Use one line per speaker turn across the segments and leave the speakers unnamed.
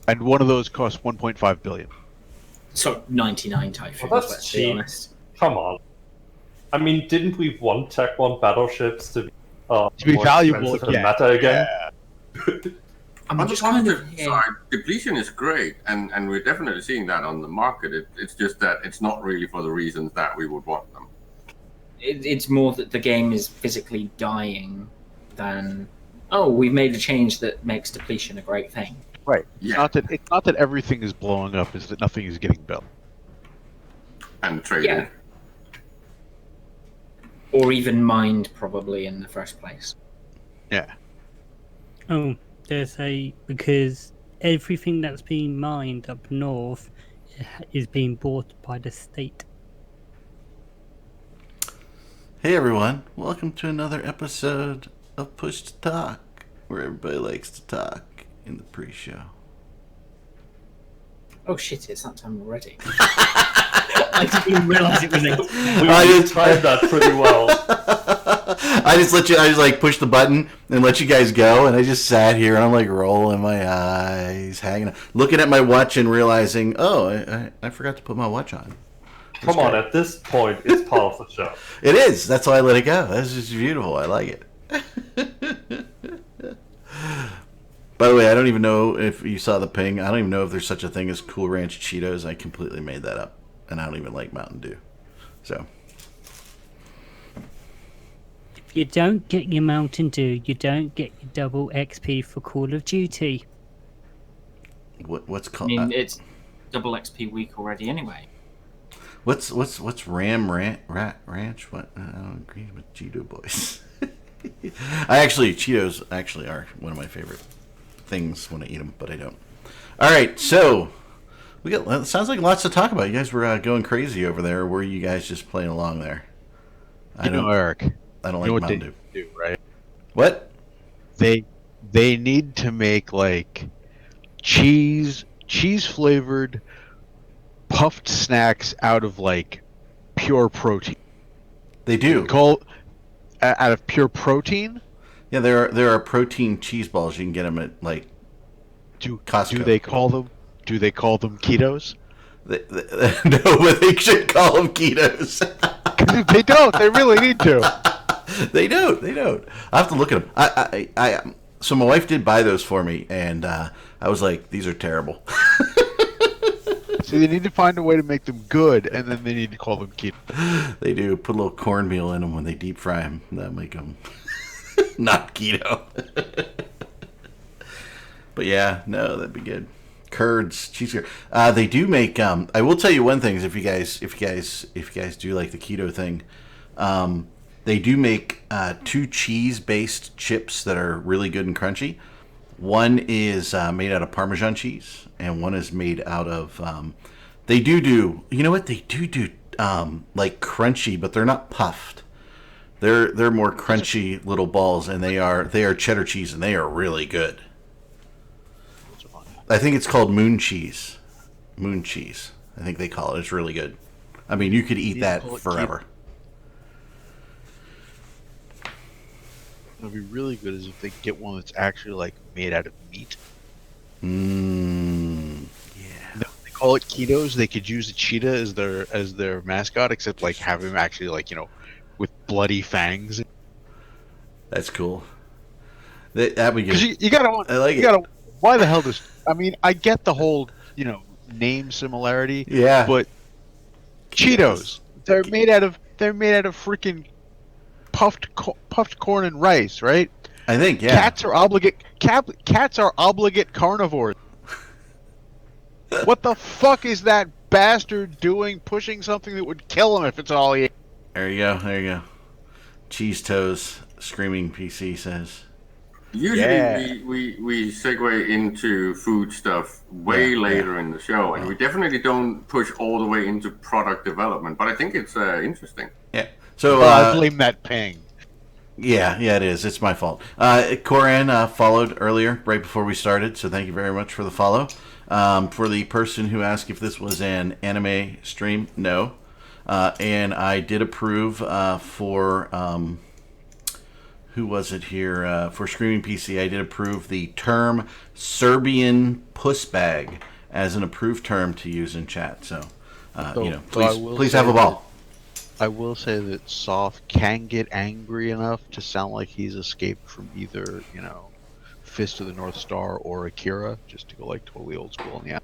and one of those costs 1.5 billion.
So 99 typhoons,
Well, that's
let's
cheap.
be honest.
Come on. I mean, didn't we want Tech 1 battleships to be more
valuable
expensive and
again?
meta again?
Yeah.
I mean,
On the
just kind of
positive side, depletion is great, and we're definitely seeing that on the market. It's just that it's not really for the reasons that we would want them.
it's more that the game is physically dying than, oh, we've made a change that makes depletion a great thing.
Right.
Yeah.
It's not that everything is blowing up; it's that nothing is getting built.
And trading.
Yeah. Or even mined, probably, in the first place.
Yeah.
Oh, because everything that's being mined up north is being bought by the state.
Hey everyone, welcome to another episode of Push to Talk, where everybody likes to talk in the pre-show.
Oh shit, it's that time already. I didn't even realise it was it.
We timed that pretty well.
I just like push the button and let you guys go, and I just sat here and I'm like rolling my eyes, hanging, looking at my watch and realizing, oh, I forgot to put my watch on.
Come on, at this point, it's part of the show.
It is. That's why I let it go. That's just beautiful. I like it. By the way, I don't even know if you saw the ping. I don't even know if there's such a thing as Cool Ranch Cheetos. I completely made that up. And I don't even like Mountain Dew. So.
If you don't get your Mountain Dew, you don't get your double XP for Call of Duty.
What's
I
called?
mean, it's double XP week already anyway.
What's Ram Ranch? What? I don't agree with Cheeto Boys. Cheetos actually are one of my favorite things when I eat them, but I don't. All right, so it sounds like lots to talk about. You guys were going crazy over there. Or were you guys just playing along there?
Eric.
I don't
You know
like
what they
Mountain Dew.
do, right?
What?
They need to make like cheese flavored puffed snacks out of like pure protein.
They do.
Out of pure protein.
Yeah, there are protein cheese balls. You can get them at like Costco.
Do they call them ketos?
No, but they should call them ketos.
They don't. They really need to.
They don't. I have to look at them. I so my wife did buy those for me, and I was like, these are terrible.
So they need to find a way to make them good, and then they need to call them keto.
They do. Put a little cornmeal in them when they deep fry them. That'll make them not keto. But yeah, no, that'd be good. Curds, cheese curd. They do make. I will tell you one thing: is if you guys do like the keto thing, they do make 2 cheese-based chips that are really good and crunchy. One is made out of Parmesan cheese, and one is made out of. They do. You know what? They do like crunchy, but they're not puffed. They're more crunchy little balls, and they are cheddar cheese, and they are really good. I think it's called moon cheese. Moon cheese. I think they call it. It's really good. I mean, you could eat that forever.
What would be really good is if they get one that's actually like made out of meat.
Yeah.
They call it ketos. They could use a cheetah as their mascot, except like have him actually like with bloody fangs.
That's cool. That would
Because
get.
you gotta want.
I like
you
it.
gotta. Why the hell does? I mean, I get the whole name similarity.
Yeah.
But Cheetos, they're made out of freaking puffed corn and rice, right?
I think, yeah.
Cats are obligate carnivores. What the fuck is that bastard doing pushing something that would kill him if it's all he ate?
There you go. Cheese toes, screaming PC says.
Usually we segue into food stuff way later in the show, and we definitely don't push all the way into product development, but I think it's interesting.
Yeah. So
I blame that ping.
Yeah, it is. It's my fault. Coran followed earlier, right before we started, so thank you very much for the follow. For the person who asked if this was an anime stream, no. And I did approve for who was it here? For Screaming PC, I did approve the term Serbian puss bag as an approved term to use in chat. So, please have a ball.
I will say that Soth can get angry enough to sound like he's escaped from either, Fist of the North Star or Akira, just to go like totally old school in the app.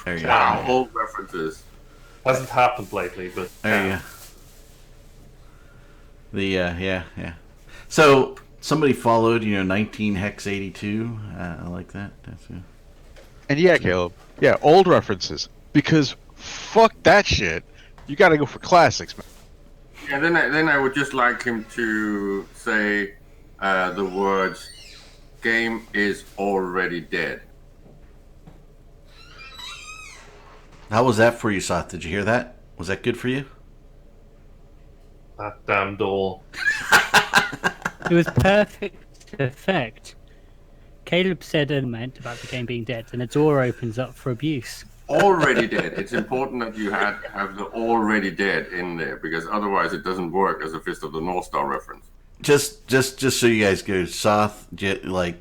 There you go.
Wow, old references.
Hasn't happened lately, but
There you go. The yeah. So somebody followed 19 hex 82. I like that. That's good.
And yeah, Caleb. Yeah, old references. Because fuck that shit. You gotta go for classics, man.
Yeah, then I would just like him to say the words, "Game is already dead."
How was that for you, Soth? Did you hear that? Was that good for you?
that damn door.
It was perfect effect. Caleb said a comment about the game being dead, and the door opens up for abuse.
Already dead. It's important that you have the already dead in there, because otherwise it doesn't work as a Fist of the North Star reference.
Just so you guys go, Soth teed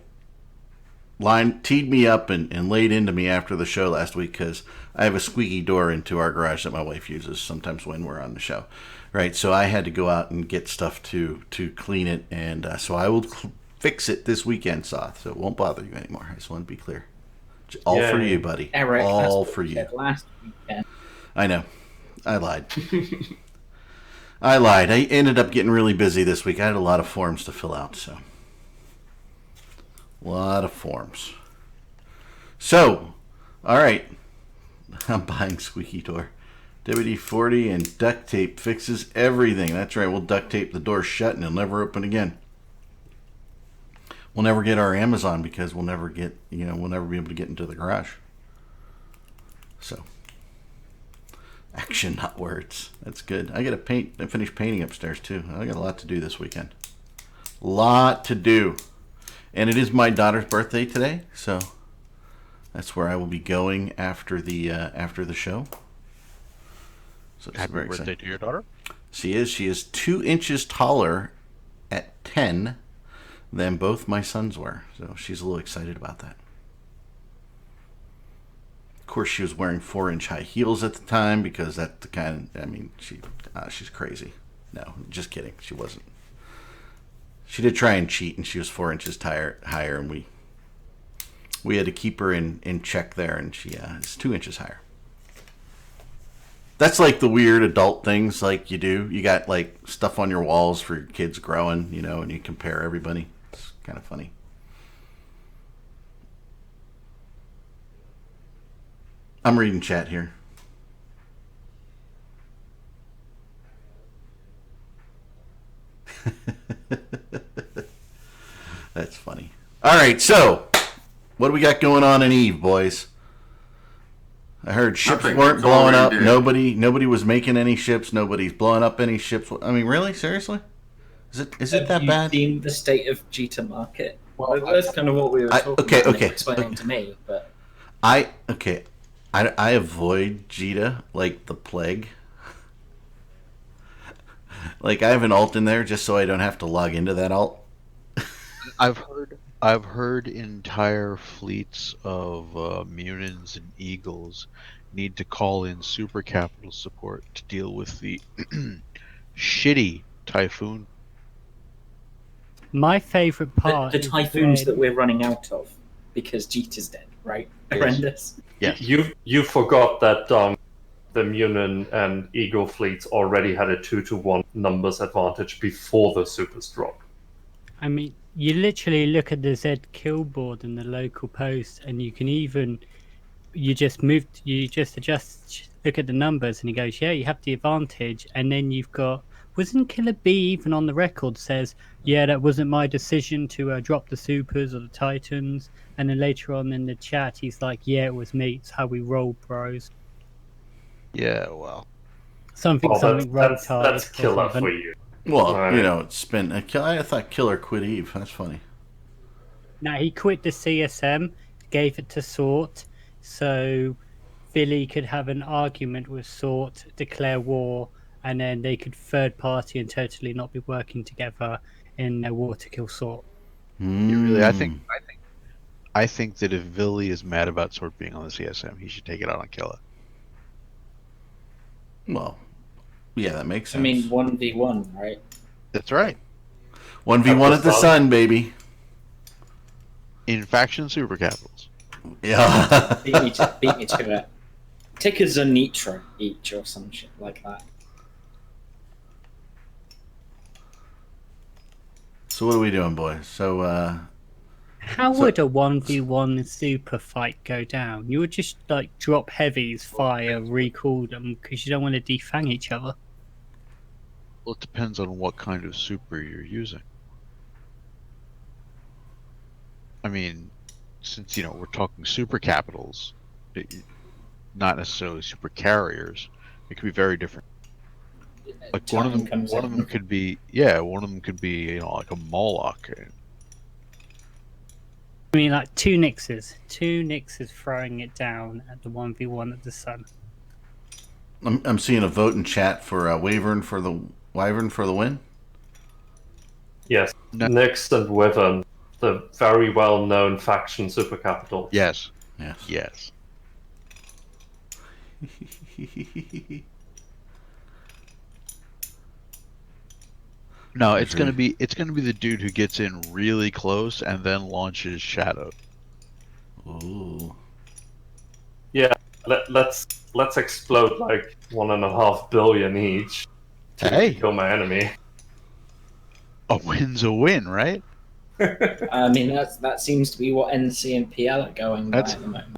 me up and laid into me after the show last week, because I have a squeaky door into our garage that my wife uses sometimes when we're on the show, right? So I had to go out and get stuff to clean it, and so I will fix it this weekend, Soth, so it won't bother you anymore. I just want to be clear. All for you, buddy.
Eric,
all for you.
Last weekend.
I know. I lied. I lied. I ended up getting really busy this week. I had a lot of forms to fill out, so. A lot of forms. So, all right. I'm buying squeaky door. WD-40 and duct tape fixes everything. That's right. We'll duct tape the door shut and it'll never open again. We'll never get our Amazon because we'll never get, we'll never be able to get into the garage. So, action, not words. That's good. I got to finish painting upstairs too. I got a lot to do this weekend. Lot to do. And it is my daughter's birthday today, so that's where I will be going after the show. So it's
Happy
very
birthday
exciting.
to your daughter.
She is 2 inches taller at 10 than both my sons were, so she's a little excited about that. Of course, she was wearing 4-inch high heels at the time because that's the kind of, she's crazy. No, just kidding. She wasn't. She did try and cheat, and she was 4 inches higher, and we had to keep her in check there, and she is 2 inches higher. That's like the weird adult things like you do. You got like stuff on your walls for your kids growing, and you compare everybody. It's kind of funny. I'm reading chat here. That's funny. All right, so what do we got going on in Eve, boys? I heard ships weren't blowing up. Nobody was making any ships. Nobody's blowing up any ships. I mean, really? Seriously? Is it that bad?
Have you seen the state of Jita market? Well, that's kind of what we were talking about. Explaining to me, but
I avoid Jita like the plague. Like I have an alt in there just so I don't have to log into that alt.
I've heard entire fleets of Munins and Eagles need to call in super capital support to deal with the shitty Typhoon.
My favorite part
the typhoons that we're running out of because Jita's dead, right?
Yes.
Horrendous.
Yes.
You forgot that the Munin and Eagle fleets already had a 2-to-1 numbers advantage before the supers dropped.
I mean, you literally look at the Z kill board in the local post, and you can even look at the numbers, and he goes, "Yeah, you have the advantage." And then you've got, wasn't Killer B even on the record says, "Yeah, that wasn't my decision to drop the supers or the Titans." And then later on in the chat, he's like, "Yeah, it was me. It's how we roll, bros."
Yeah, well.
Something retarded.
That's killer for you.
Well,
Right.
it's been I thought Killer quit Eve. That's funny.
No, he quit the CSM, gave it to Sort, so Philly could have an argument with Sort, declare war, and then they could third party and totally not be working together. in Water Kill Sword.
Really, I think that if Villy is mad about Sword being on the CSM, he should take it out on Killa.
Well, yeah, that makes sense.
I mean, 1v1, right?
That's right.
1v1 at the sun, baby.
In faction super capitals.
Yeah.
Beat me to it. Take a Zonitra each or some shit like that.
So what are we doing, boys? So,
How would a 1v1 super fight go down? You would just like drop heavies, fire, recall them because you don't want to defang each other.
Well, it depends on what kind of super you're using. I mean, since, we're talking super capitals, not necessarily super carriers, it could be very different. Like one of them could be like a Moloch.
I mean, like two Nixes throwing it down at the 1v1 at the sun.
I'm seeing a vote in chat for Wyvern for the win.
Yes,
No.
Nyx and Wyvern, the very well-known faction super capital.
Yes.
Yes.
No, it's gonna be the dude who gets in really close and then launches Shadow.
Ooh.
Yeah, let's explode like 1.5 billion each to
Hey,
kill my enemy.
a win's a win, right?
I mean, that seems to be what NC and PL are going by at the moment.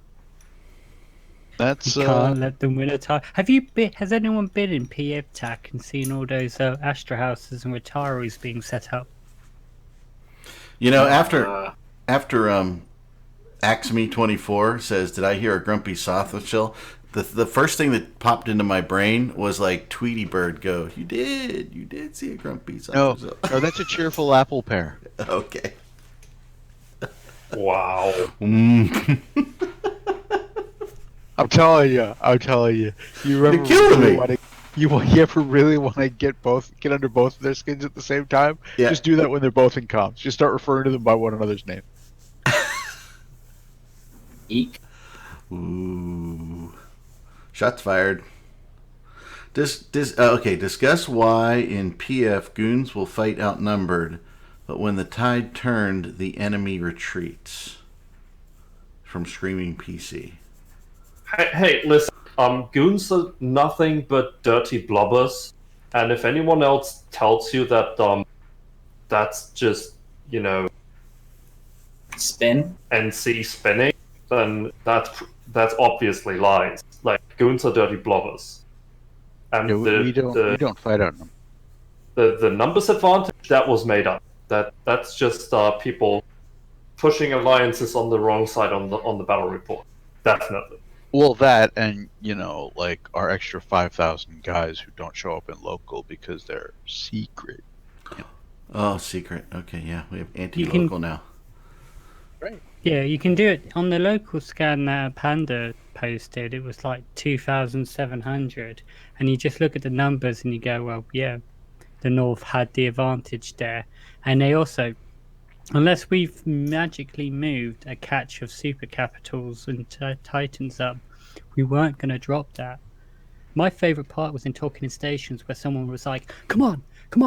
That's
You can't let them win a title. Has anyone been in PF TAC and seen all those Astra houses and retirees being set up?
After Axme24 says, "Did I hear a grumpy Sothichill?" The first thing that popped into my brain was like Tweety Bird go, You did see a grumpy Sothichill.
no, that's a cheerful apple pear.
Okay.
Wow.
I'm telling you. You ever
You're killing me.
You ever really want to get under both of their skins at the same time?
Yeah.
Just do that when they're both in comms. Just start referring to them by one another's name.
Eek.
Ooh. Shots fired. Discuss why in PF goons will fight outnumbered, but when the tide turned, the enemy retreats. From Screaming PC.
Hey, listen. Goons are nothing but dirty blubbers, and if anyone else tells you that that's just
Spin.
NC spinning, then that's obviously lies. Like, goons are dirty blubbers, and
We don't fight on them.
the numbers advantage that was made up. That's just people pushing alliances on the wrong side on the battle report. Definitely.
Well, that and like our extra 5,000 guys who don't show up in local because they're secret.
Oh, secret. Okay, yeah. We have anti-local now.
Right.
Yeah, you can do it on the local scan that Panda posted. It was like 2,700, and you just look at the numbers and you go, well, yeah, the North had the advantage there, and they also, unless we've magically moved a catch of super capitals and titans up, we weren't going to drop that. My favourite part was in Talking in Stations where someone was like, come on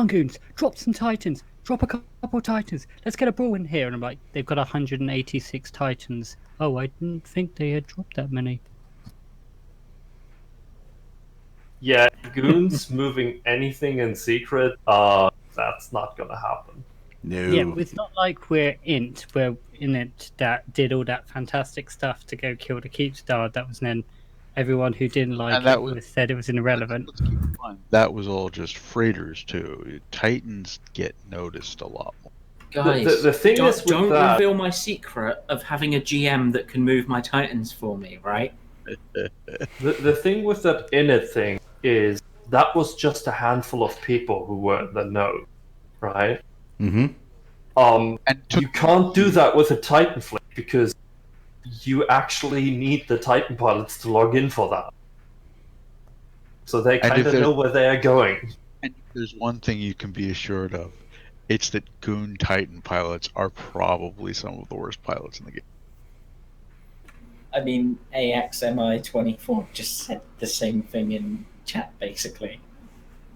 goons, drop some titans, drop a couple titans, let's get a brawl in here. And I'm like, they've got 186 titans. Oh, I didn't think they had dropped that many.
Yeah, goons moving anything in secret, that's not gonna happen.
No.
Yeah, it's not like we're in it that did all that fantastic stuff to go kill the Keep Star. That was then everyone who didn't like
And that
it said it was irrelevant.
Let's keep in mind, that was all just freighters too. Titans get noticed a lot more.
Guys,
The thing
don't,
is with
don't
that-
reveal my secret of having a GM that can move my titans for me, right?
The thing with that init thing is that was just a handful of people who were in the know, right?
Mm-hmm.
And
You can't do that with a Titan fleet because you actually need the Titan pilots to log in for that. So they
And if
kind of
there's-
know where they are going.
And there's one thing you can be assured of. It's that Goon Titan pilots are probably some of the worst pilots in the game.
I mean, AXMI24 just said the same thing in chat, basically.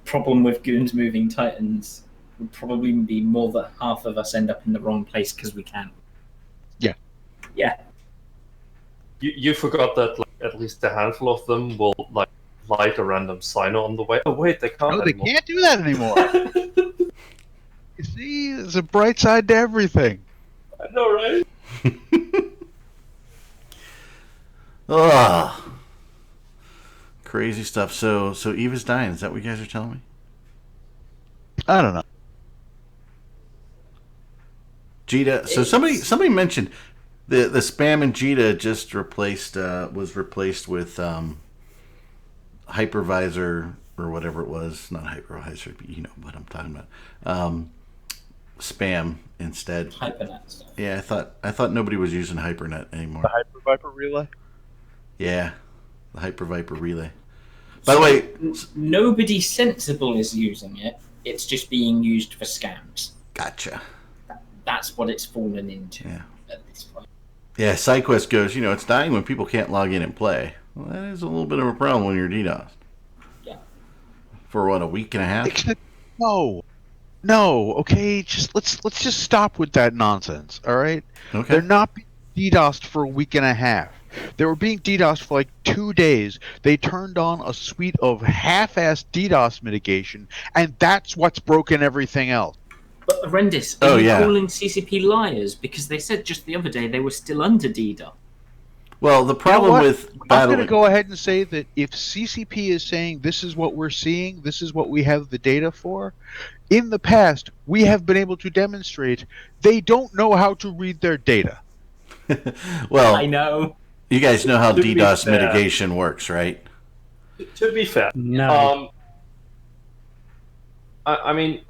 Problem with Goons moving Titans would probably be more that half of us end up in the wrong place because we can.
Yeah.
Yeah.
You forgot that like, at least a handful of them will like light a random signer on the way. Oh wait, they can't.
No, they
anymore.
can't do that anymore. You see, there's a bright side to everything.
I know, right?
Ugh. Crazy stuff. So Eva's dying. Is that what you guys are telling me?
I don't know.
Jita. So somebody mentioned the spam and Jita just was replaced with hypervisor or whatever it was. Not hypervisor, but you know what I'm talking about. Spam instead.
Hypernet stuff.
Yeah, I thought nobody was using Hypernet anymore.
The Hyper Viper relay?
Yeah, the Hyper Viper relay. By the way,
Nobody sensible is using it. It's just being used for scams.
gotcha.
That's what it's fallen into
Yeah.
at this point.
Yeah, SideQuest goes, it's dying when people can't log in and play. Well, that is a little bit of a problem when you're DDoS.
Yeah.
For what, a week and a half?
Except, no, okay, let's just stop with that nonsense, all right?
Okay.
They're not being DDoSed for a week and a half. They were being DDoSed for like 2 days. They turned on a suite of half-assed DDoS mitigation, and that's what's broken everything else.
But Rendis, are you calling CCP liars? Because they said just the other day they were still under DDoS.
Well, the problem with
I'm going to go ahead and say that if CCP is saying this is what we're seeing, this is what we have the data for, in the past, we have been able to demonstrate they don't know how to read their data.
Well,
I know.
You guys know how
To be
DDoS
fair.
mitigation works, right?
To be fair,
No.
I mean,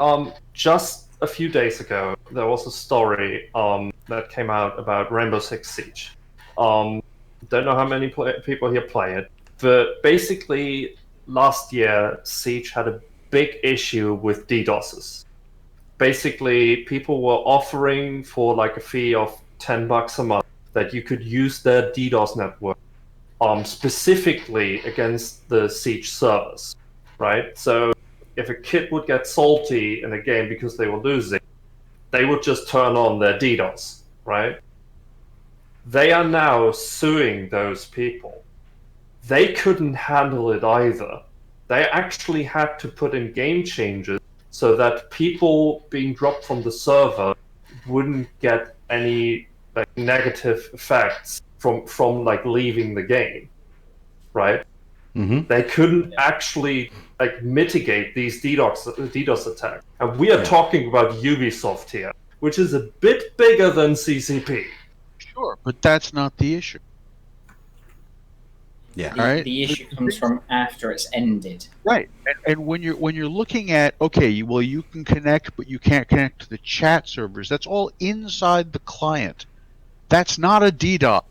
just a few days ago, there was a story that came out about Rainbow Six Siege. Don't know how many people here play it, but basically, last year, Siege had a big issue with DDoSes. Basically, people were offering for like a fee of $10 a month that you could use their DDoS network specifically against the Siege servers, right? So if a kid would get salty in a game because they were losing, they would just turn on their DDoS, right? They are now suing those people. They couldn't handle it either. They actually had to put in game changes so that people being dropped from the server wouldn't get any like negative effects from like leaving the game, right?
Mm-hmm.
They couldn't actually like mitigate these DDoS attacks, and we are talking about Ubisoft here, which is a bit bigger than CCP.
Sure, but that's not the issue.
Yeah.
The,
All right.
the issue comes from after it's ended.
Right, and when you're looking at you can connect, but you can't connect to the chat servers. That's all inside the client. That's not a DDoS.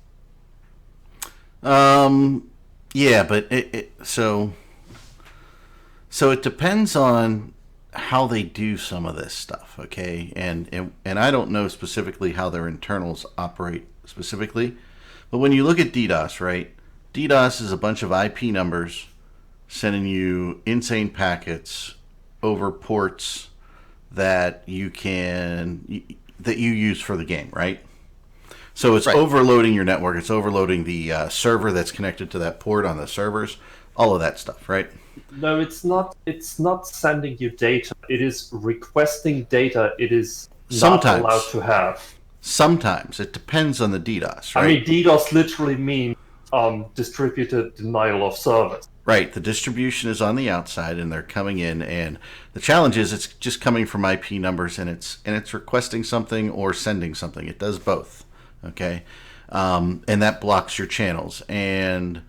Yeah, but so it depends on how they do some of this stuff, okay? And I don't know specifically how their internals operate specifically, but when you look at DDoS, right? DDoS is a bunch of IP numbers sending you insane packets over ports that you use for the game, right? So it's overloading your network. It's overloading the server that's connected to that port on the servers. All of that stuff, right?
No, it's not. It's not sending you data. It is requesting data. It is
Sometimes.
not allowed to have.
Sometimes. It depends on the DDoS, right?
I mean, DDoS literally means distributed denial of service.
Right. The distribution is on the outside, and they're coming in, and the challenge is it's just coming from IP numbers, and it's requesting something or sending something. It does both. Okay, and that blocks your channels, and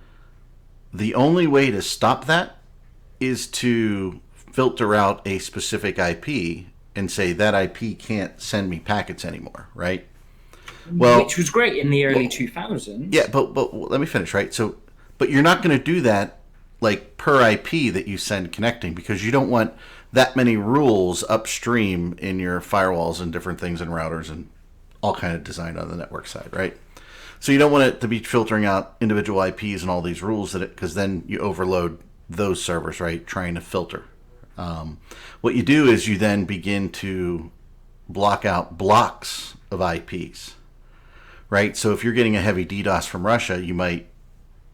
the only way to stop that is to filter out a specific IP and say that IP can't send me packets anymore, right? Well,
Which was great in the early 2000s.
yeah, but let me finish, right? So, but you're not going to do that like per IP that you send connecting, because you don't want that many rules upstream in your firewalls and different things and routers and all kind of designed on the network side, right? So you don't want it to be filtering out individual IPs and all these rules that because then you overload those servers, right? Trying to filter. What you do is you then begin to block out blocks of IPs, right? So if you're getting a heavy DDoS from Russia, you might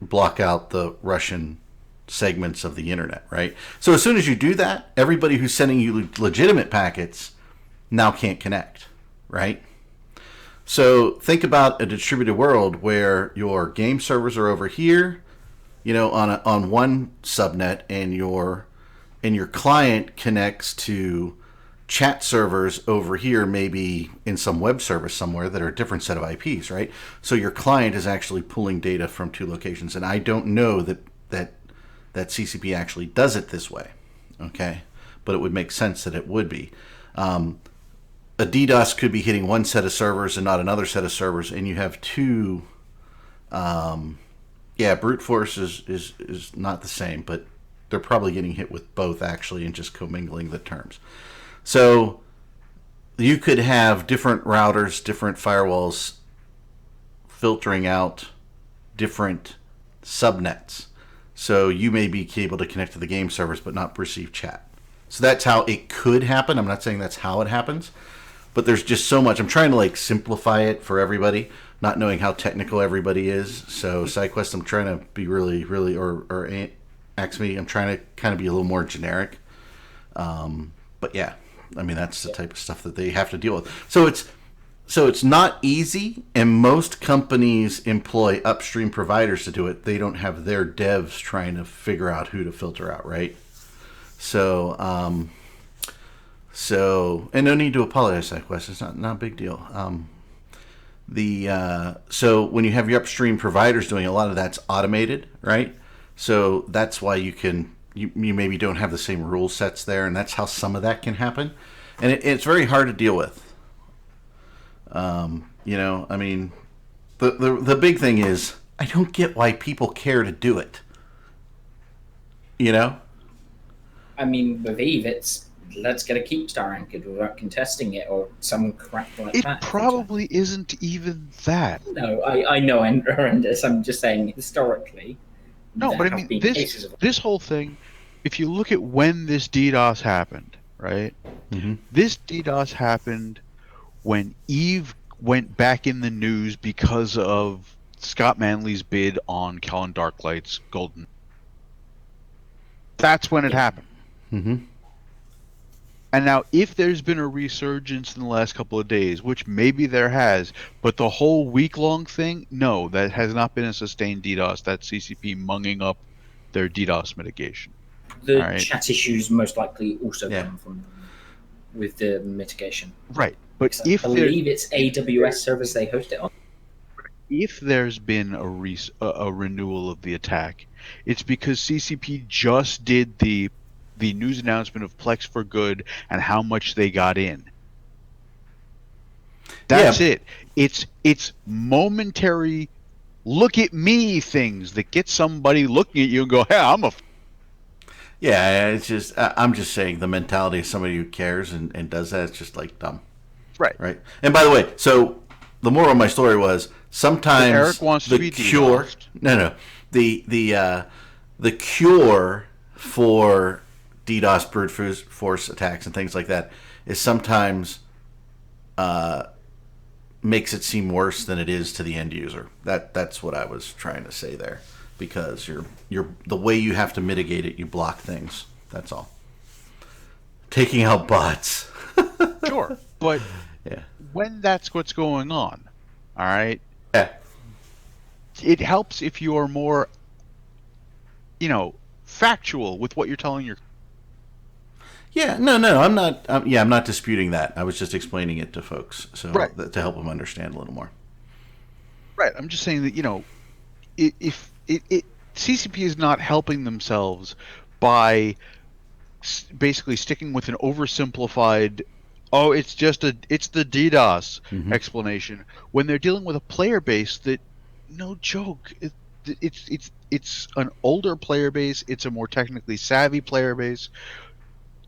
block out the Russian segments of the internet, right? So as soon as you do that, everybody who's sending you legitimate packets now can't connect, right? So think about a distributed world where your game servers are over here, on one subnet, and your client connects to chat servers over here, maybe in some web service somewhere that are a different set of IPs, right? So your client is actually pulling data from two locations, and I don't know that CCP actually does it this way, okay? But it would make sense that it would be. A DDoS could be hitting one set of servers and not another set of servers, and you have two. Brute force is not the same, but they're probably getting hit with both actually, and just commingling the terms. So you could have different routers, different firewalls filtering out different subnets. So you may be able to connect to the game servers but not receive chat. So that's how it could happen. I'm not saying that's how it happens, but there's just so much. I'm trying to simplify it for everybody, not knowing how technical everybody is. So SideQuest, I'm trying to be really, really, or Axme, I'm trying to kind of be a little more generic. But yeah, I mean, that's the type of stuff that they have to deal with. So it's not easy, and most companies employ upstream providers to do it. They don't have their devs trying to figure out who to filter out, right? So, and no need to apologize, SideQuest. It's not a big deal. So when you have your upstream providers doing a lot of that's automated, right? So that's why you maybe don't have the same rule sets there, and that's how some of that can happen. And it's very hard to deal with. I mean, the big thing is I don't get why people care to do it.
I mean, with Eve, it's let's get a Keepstar anchored without contesting it or some crap like that.
It probably isn't even that.
No, I know, horrendous. I'm just saying historically.
No, but I mean, this whole thing, if you look at when this DDoS happened, right?
Mm-hmm.
This DDoS happened when Eve went back in the news because of Scott Manley's bid on Callan Darklight's Golden. That's when it happened.
Mm-hmm.
And now, if there's been a resurgence in the last couple of days, which maybe there has, but the whole week-long thing, no, that has not been a sustained DDoS. That's CCP munging up their DDoS mitigation.
The chat issues most likely also come from with the mitigation.
Right. But
I believe it's AWS servers they host it on.
If there's been a renewal of the attack, it's because CCP just did the news announcement of Plex for Good and how much they got in. That's it. It's momentary look at me things that get somebody looking at you and go, hey, I'm a...
Yeah, it's just, I'm just saying the mentality of somebody who cares and does that, it's just dumb.
Right.
Right. And by the way, so the moral of my story was sometimes
Eric wants to be
cure...
DDoSed.
No. The cure for DDoS brute force attacks and things like that is sometimes makes it seem worse than it is to the end user. That's what I was trying to say there, because you're the way you have to mitigate it, you block things. That's all. Taking out bots.
Sure, but when that's what's going on, all right.
Yeah.
It helps if you are more, factual with what you're telling your.
Yeah, no, I'm not. I'm not disputing that. I was just explaining it to folks, so to help them understand a little more.
Right. I'm just saying that if CCP is not helping themselves by basically sticking with an oversimplified, it's the DDoS explanation when they're dealing with a player base that, no joke, it's an older player base. It's a more technically savvy player base.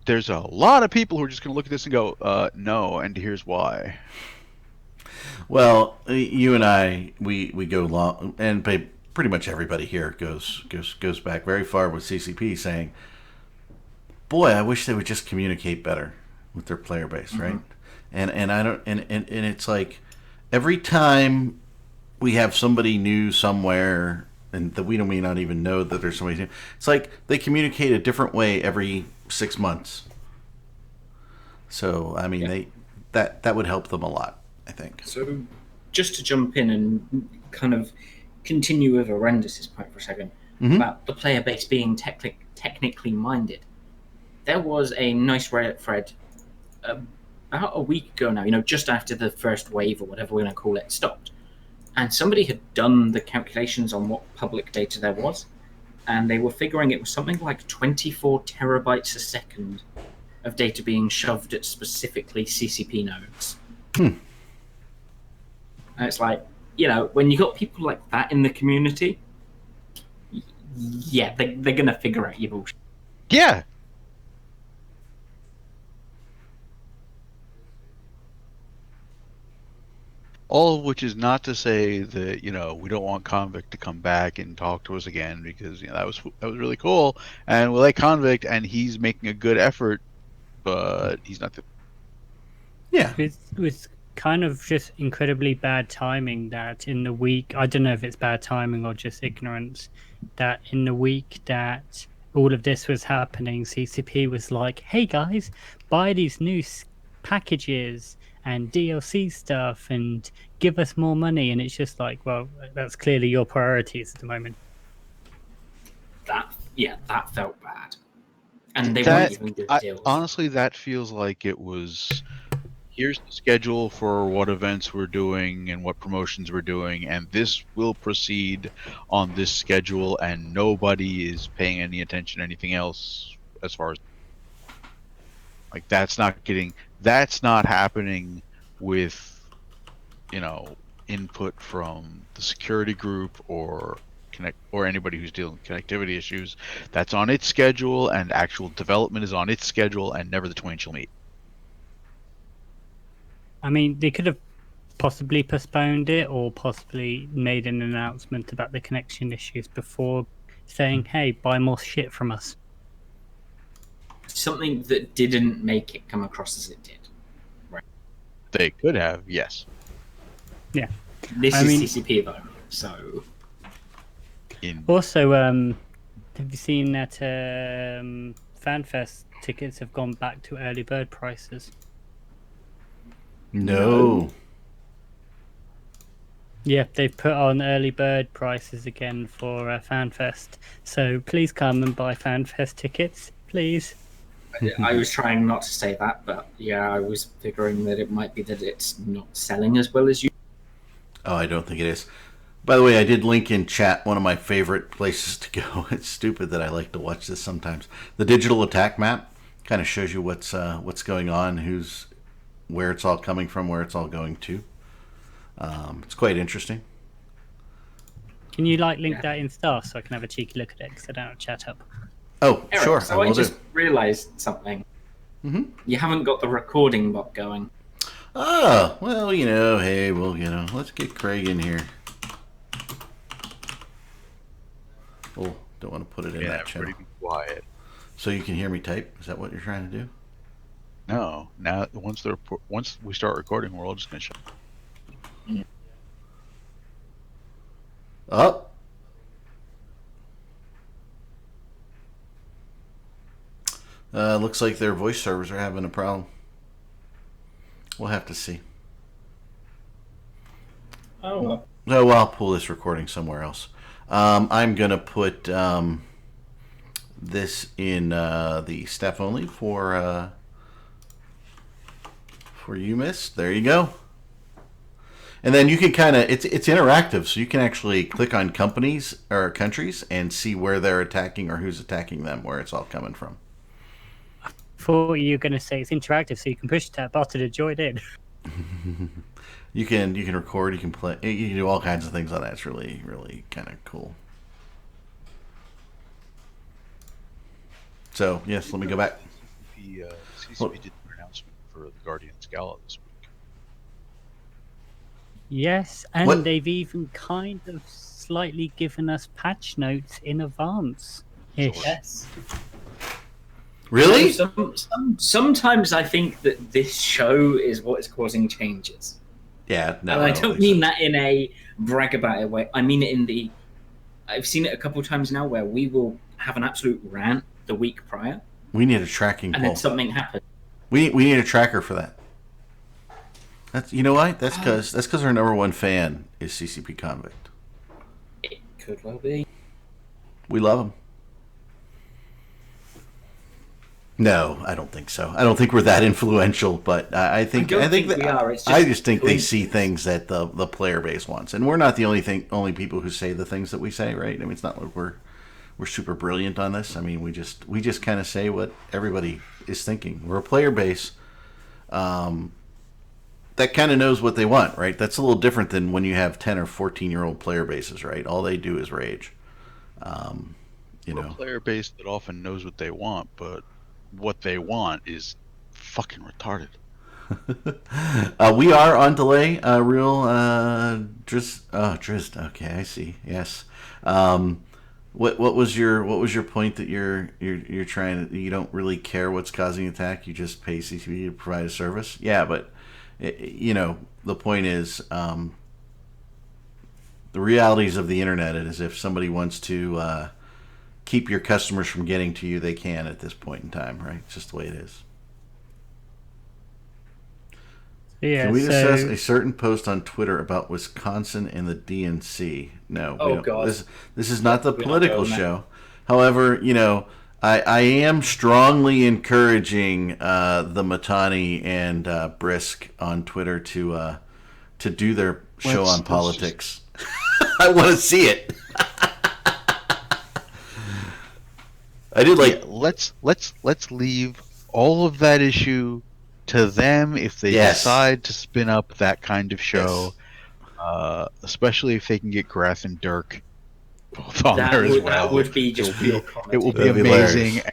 There's a lot of people who are just going to look at this and go, no, and here's why.
Well, you and I, we go long, and pretty much everybody here goes back very far with CCP, saying, "Boy, I wish they would just communicate better with their player base, right?" And I don't, and it's like every time we have somebody new somewhere, and that we may not even know that there's somebody new. It's like they communicate a different way every 6 months. So I mean, that would help them a lot, I think.
So, just to jump in and kind of continue with Horrendous' point for a second about the player base being technically minded. There was a nice Reddit thread about a week ago now, just after the first wave or whatever we're going to call it stopped. And somebody had done the calculations on what public data there was, and they were figuring it was something like 24 terabytes a second of data being shoved at specifically CCP nodes. And it's like, when you got people like that in the community, yeah, they're going to figure out your bullshit.
Yeah. All of which is not to say that we don't want Convict to come back and talk to us again, because that was really cool, and we like Convict, and he's making a good effort, but he's not the.
Yeah, it was kind of just incredibly bad timing that in the week. I don't know if it's bad timing or just ignorance. That in the week that all of this was happening, CCP was like, "Hey guys, buy these new packages and DLC stuff and give us more money," and it's just like, well, that's clearly your priorities at the moment.
That felt bad, and they weren't even good deals.
Honestly, that feels like it was. Here's the schedule for what events we're doing and what promotions we're doing, and this will proceed on this schedule, and nobody is paying any attention to anything else as far as like that's not happening with input from the security group or anybody who's dealing with connectivity issues. That's on its schedule, and actual development is on its schedule, and never the twain shall meet.
I mean, they could have possibly postponed it or possibly made an announcement about the connection issues before saying, "Hey, buy more shit from us."
Something that didn't make it come across as it did. Right.
They could have, yes.
Yeah.
This is CCP though, so.
Also, have you seen that FanFest tickets have gone back to early bird prices?
No.
Yeah, they've put on early bird prices again for FanFest. So please come and buy FanFest tickets, please.
I was trying not to say that, but yeah, I was figuring that it might be that it's not selling as well as you.
Oh, I don't think it is. By the way, I did link in chat one of my favorite places to go. It's stupid that I like to watch this sometimes. The digital attack map kind of shows you what's going on, where it's all coming from, where it's all going to. It's quite interesting.
Can you link that in Star so I can have a cheeky look at it, because I don't have chat up?
Oh,
Eric,
sure.
So I just realised something. You haven't got the recording bot going.
Oh, well, hey, well, let's get Craig in here. Oh, don't want to put it in that channel.
Pretty quiet.
So you can hear me type? Is that what you're trying to do?
No. Now, once we start recording, we're all just going to shut.
Up. Looks like their voice servers are having a problem. We'll have to see.
Oh, well.
No, well, I'll pull this recording somewhere else. I'm going to put this in the staff only for you, miss. There you go. And then you can kind of, it's interactive, so you can actually click on companies or countries and see where they're attacking or who's attacking them, where it's all coming from.
I thought you were going to say it's interactive, so you can push that button to join in.
You can record, you can play, you can do all kinds of things on that. It's really, really kind of cool. So yes, let me go back.
CCP did an announcement for the Guardians Gala this week.
Yes, and
What?
they've even kind of slightly given us patch notes in advance. Ish.
Yes.
Really?
Sometimes I think that this show is what is causing changes.
Yeah. No.
and I don't
think
mean
so.
that in a brag about it way. I mean it in the. I've seen it a couple of times now where we will have an absolute rant the week prior,
We need a tracking
and
pole.
then something happens.
We need a tracker for that. That's you know why? That's because our number one fan is CCP Convict.
It could well be.
We love him. No, I don't think so. I don't think we're that influential, but I think
don't think
that,
we are. It's
I
just
just think they see
coincidence.
things that the player base wants, and we're not the only people who say the things that we say, right? I mean, it's not like we're super brilliant on this. I mean, we just kind of say what everybody is thinking. We're a player base that kind of knows what they want, right? That's a little different than when you have 10 or 14-year-old player bases, right? All they do is rage.
We're a player base that often knows what they want, but what they want is fucking retarded.
We are on delay. Real Drist. Oh, Drist. Okay, I see. Yes. What was your point that you're trying to? You don't really care what's causing attack. You just pay CCP to provide a service. Yeah, but the point is the realities of the internet is if somebody wants to keep your customers from getting to you, they can at this point in time, right? It's just the way it is.
Yeah,
Can we discuss a certain post on Twitter about Wisconsin and the DNC? No.
Oh, God.
This is not the
We're not
political
going there.
show. However, I am strongly encouraging the Matani and Brisk on Twitter to do their show
Let's
on politics. I want to see it. I did like.
Yeah, let's leave all of that issue to them if they
Yes.
decide to spin up that kind of show. Especially if they can get Grath and Dirk both on there as well.
That would be just pure comedy.
It will be
That'd be
amazing.
hilarious.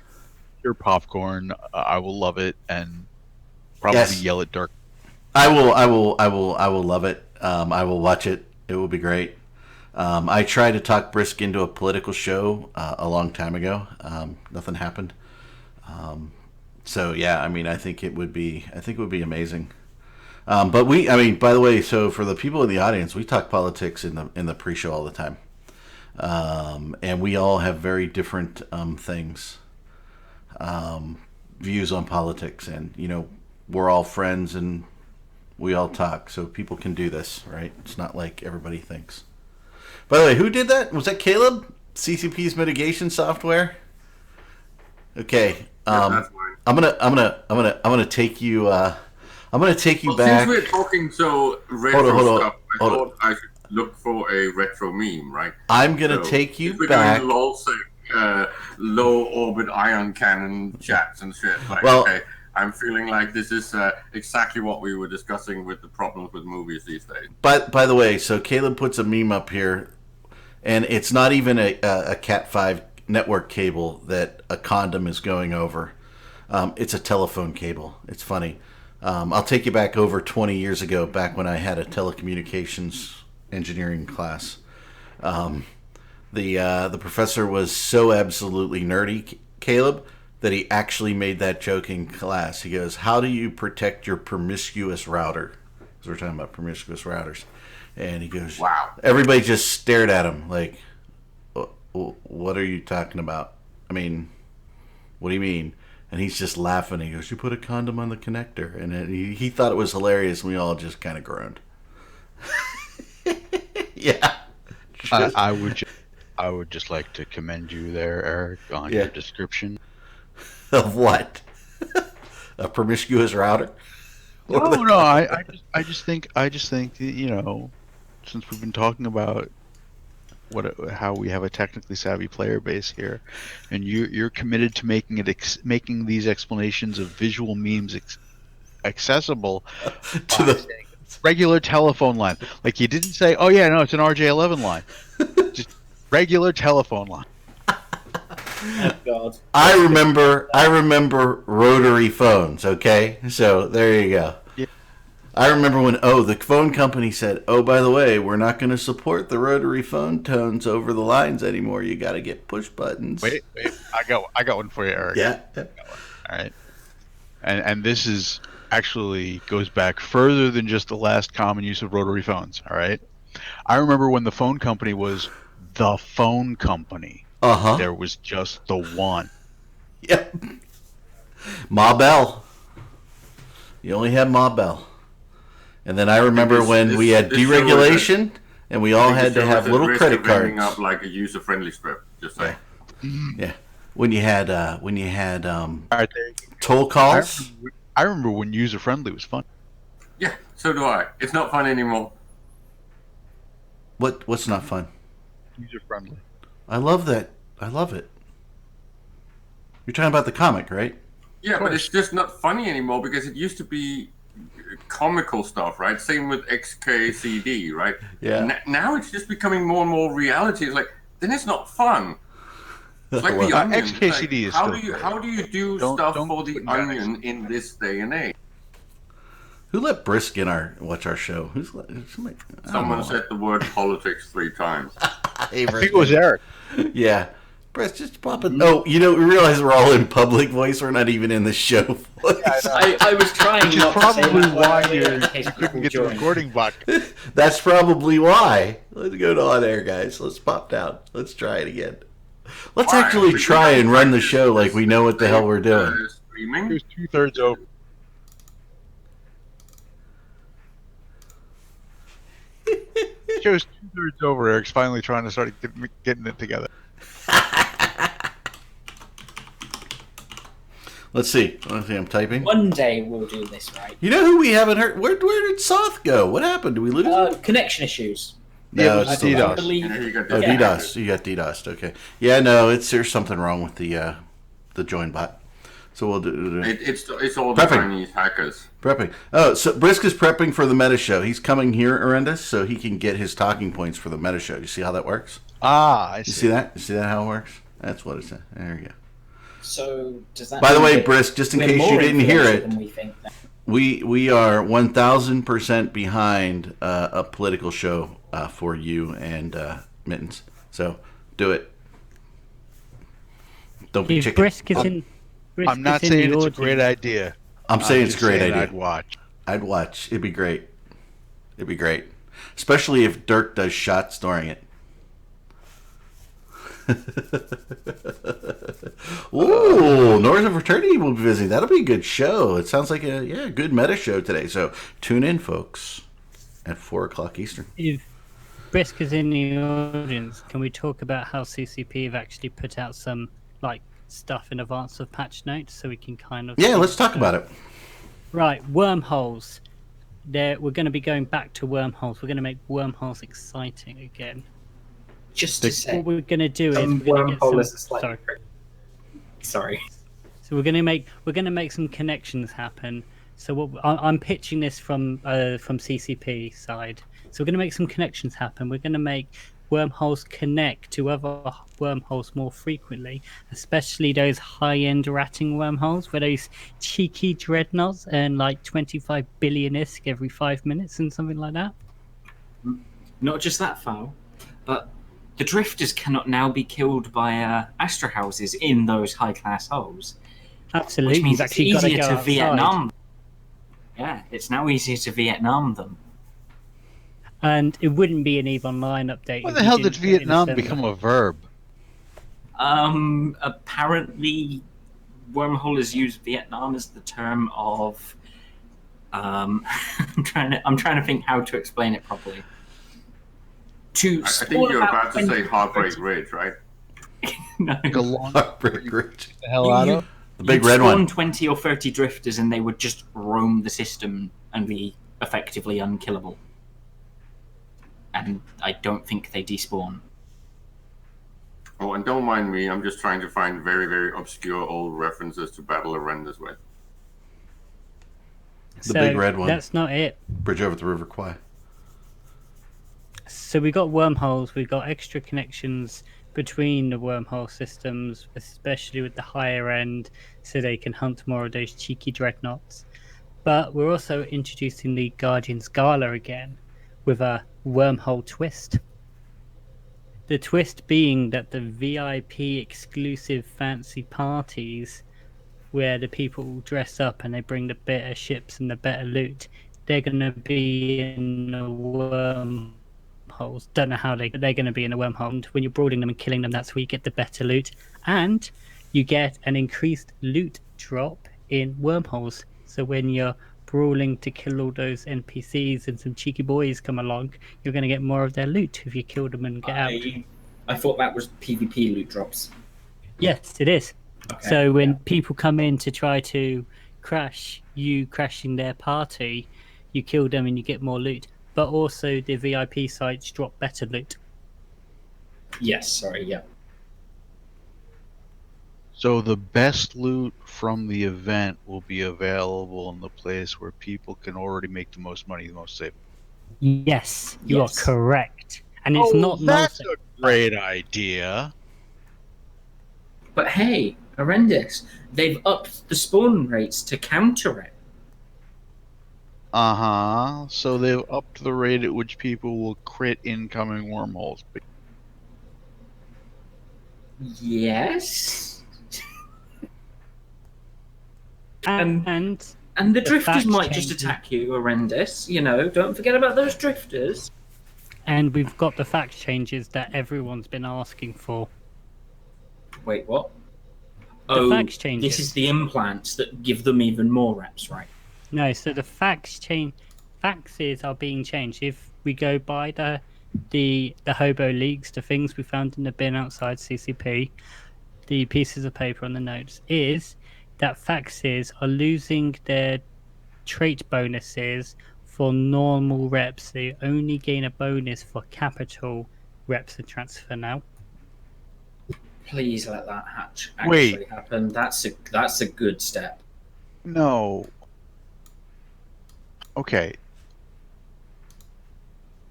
Your popcorn, I will love it, and probably
Yes.
yell at Dirk.
I will love it. I will watch it. It will be great. I tried to talk Brisk into a political show a long time ago. Nothing happened. So yeah, I mean, I think it would be amazing. But by the way, so for the people in the audience, we talk politics in the pre-show all the time, and we all have very different things, views on politics, and we're all friends and we all talk, so people can do this, right? It's not like everybody thinks. By the way, who did that? Was that Caleb? CCP's mitigation software. Okay,
That's mine.
I'm gonna take you. I'm gonna take you
Well,
back.
since we're talking so retro
Hold on.
stuff, I thought I should look for a retro meme, right?
I'm gonna
So,
take you
if we're
back.
doing low orbit ion cannon chats and shit. Like,
Well-
okay, I'm feeling like this is exactly what we were discussing with the problems with movies these days.
But by the way, so Caleb puts a meme up here, and it's not even a Cat5 network cable that a condom is going over. It's a telephone cable. It's funny. I'll take you back over 20 years ago, back when I had a telecommunications engineering class. The professor was so absolutely nerdy, Caleb, that he actually made that joke in class. He goes, "How do you protect your promiscuous router?" Because we're talking about promiscuous routers. And he goes,
Wow.
Everybody just stared at him like, "What are you talking about? I mean, what do you mean?" And he's just laughing. He goes, "You put a condom on the connector." And then he thought it was hilarious, and we all just kind of groaned. Yeah.
I would just like to commend you there, Eric, on
Yeah.
your description.
Of what? A promiscuous router?
No, I just think that, since we've been talking about how we have a technically savvy player base here, and you're committed to making these explanations of visual memes accessible
To the
regular telephone line. Like you didn't say, "Oh yeah, no, it's an RJ11 line." Just regular telephone line.
Oh God.
I remember rotary phones, okay? So there you go.
Yeah.
I remember when the phone company said, "Oh, by the way, we're not going to support the rotary phone tones over the lines anymore. You got to get push buttons."
Wait, I got one for you, Eric.
Yeah.
All right. And this is actually goes back further than just the last common use of rotary phones, all right? I remember when the phone company was the phone company.
Uh-huh.
There was just the one.
Yep. Ma Bell. You only had Ma Bell. And then I remember when we had
this show
deregulation and we all had to have little credit
Ending
cards.
up like a user-friendly script. Just saying.
Yeah. When you had
All right, there you go.
toll calls.
I remember when user friendly was fun.
Yeah, so do I. It's not fun anymore.
What's not fun?
User friendly.
I love that. I love it. You're talking about the comic, right?
Yeah, but it's just not funny anymore because it used to be comical stuff, right? Same with XKCD, right?
Yeah.
Now it's just becoming more and more reality. It's like, then it's not fun. It's like
Well,
the Onion.
XKCD is
how
still
do you
great.
how do you do
Don't
stuff
put
for the
me on
Onion in this day and age?
Who let Brisk watch our show? Somebody, I don't
Someone
know.
said the word politics 3 times.
Hey,
I think it was Eric.
Yeah. Brisk, just pop it. Oh, we realize we're all in public voice. We're not even in the show voice.
I was trying
Which is
not to say
probably
that
why
word in case
you
people
couldn't get the
join.
recording bot.
That's probably why. Let's go to on air, guys. Let's pop down. Let's try it again. Let's
Why?
actually
Because
try
I'm
and run the
practicing
show like we know what the hell we're doing.
It
Streaming.
was 2/3 over. Show's 2/3 over. Eric's finally trying to start getting it together.
Let's see. I'm typing.
One day we'll do this right.
You know who we haven't heard? Where did Soth go? What happened? Did we lose him?
Connection issues.
No,
yeah,
it's
it was
still
DDoS.
there.
I believe.
You got
Oh,
Yeah.
DDoS. You got DDoS. Okay. Yeah, no, there's something wrong with the join bot. So we'll do.
It's all the
Prepping.
Chinese hackers.
Prepping. Oh, so Brisk is prepping for the meta show. He's coming here, Arendis, so he can get his talking points for the meta show. You see how that works?
Ah, I
You
see.
see that? You see that how it works? That's what it's. There you go.
So does that?
By the
mean
way,
that
Brisk, just in
we're
case you
more
didn't hear
influential
it,
than we think now?
we are 1,000% behind a political show for you and Mittens. So do it. Don't be
If
chicken.
Brisk is in, Brisk
I'm not
is in
saying
the
it's a
audience.
great idea.
I'm saying it's a
just
great
saying
idea.
I'd watch.
I'd watch. It'd be great. It'd be great. Especially if Dirk does shots during it. Ooh, North of Fraternity will be visiting. That'll be a good show. It sounds like a good meta show today. So tune in, folks, at 4 o'clock Eastern.
If Brisk is in the audience, can we talk about how CCP have actually put out some stuff in advance of patch notes so we can kind of
Yeah, let's talk about it.
Right, wormholes. We're going to be going back to wormholes. We're going to make wormholes exciting again.
Just to say,
What we're going to do is
some
we're going to get
wormhole
some.
is a slightly. Sorry.
So we're going to make some connections happen. So I'm pitching this from CCP side. So we're going to make some connections happen. We're going to make wormholes connect to other wormholes more frequently, especially those high-end ratting wormholes where those cheeky dreadnoughts earn 25 billion ISK every 5 minutes and something like that.
Not just that, Foul, but the drifters cannot now be killed by Astra houses in those high-class holes,
Absolutely,
which means
you've
it's
actually got to
easier
go
to
outside.
Vietnam. Yeah, it's now easier to Vietnam them.
And it wouldn't be an EVE Online update.
When
if
the
we
hell
didn't
did
put in a
Vietnam
server.
become a verb?
Apparently, wormholers use Vietnam as the term of. I'm trying to think how to explain it properly.
I think you're about to say Heartbreak Ridge, right?
No.
Like a long
Heartbreak Ridge.
the hell out of?
The big
You'd
red
spawn
one.
20 or 30 drifters and they would just roam the system and be effectively unkillable. And I don't think they despawn.
Oh, and don't mind me. I'm just trying to find very, very obscure old references to Battle of this way.
The big red one.
That's not it.
Bridge over the River Kwai.
So we got wormholes, we got extra connections, between the wormhole systems, especially with the higher end, so they can hunt more of those cheeky dreadnoughts. But we're also introducing the Guardian's Gala again with a wormhole twist. The twist being that the VIP exclusive fancy parties where the people dress up and they bring the better ships and the better loot, they're going to be in the wormholes. Don't know how they're going to be in the wormhole. And when you're brawling them and killing them, that's where you get the better loot. And you get an increased loot drop in wormholes. So when you're brawling to kill all those NPCs and some cheeky boys come along, you're going to get more of their loot if you kill them and get out.
I thought that was PvP loot drops.
Yes, it is.
Okay.
So when people come in to try to crash you, crashing their party, you kill them and you get more loot. But also the VIP sites drop better loot.
Yes, sorry, yeah.
So the best loot from the event will be available in the place where people can already make the most money, the most safe.
Yes, you
Yes.
are correct. And it's not
that's
null-
a great idea.
But hey, horrendous. They've upped the spawn rates to counter it.
Uh-huh. So they've upped the rate at which people will crit incoming wormholes.
Yes.
and
And the
The
drifters
fact
might just
changes.
attack you, horrendous. You know, don't forget about those drifters.
and we've got the fact changes that everyone's been asking for.
Wait, what?
The fact changes.
This is the implants that give them even more reps, right?
No, so the faxes are being changed. If we go by the hobo leaks, the things we found in the bin outside CCP, the pieces of paper on the notes, is that faxes are losing their trait bonuses for normal reps. They only gain a bonus for capital reps and transfer now.
Please let that
Wait.
actually happen. That's a good step.
No. Okay.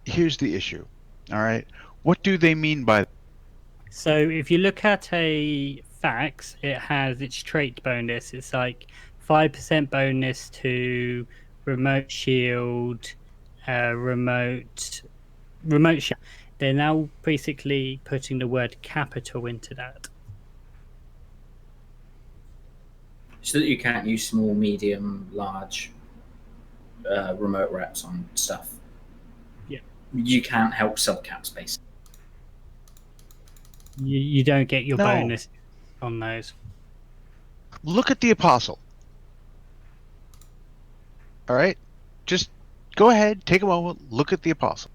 Here's the issue. All right. What do they mean by
So if you look at a fax, it has its trait bonus. It's like 5% bonus to remote shield, remote shield. They're now basically putting the word capital into that.
So that you can't use small, medium, large remote reps on stuff.
Yeah.
You can't help subcaps, basically.
You don't get your
No.
bonus on those.
Look at the apostle. All right? Just go ahead, take a moment, look at the apostle.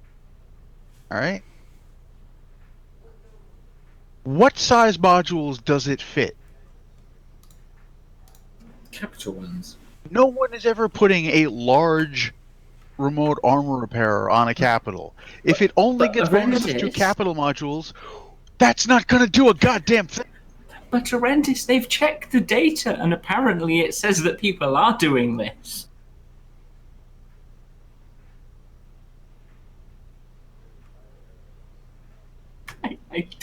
All right? What size modules does it fit?
Capital ones.
No one is ever putting a large remote armor repairer on a capital. If it only
But
gets bonuses to
horrendous.
capital modules, that's not going to do a goddamn thing.
But horrendous, they've checked the data, and apparently it says that people are doing this.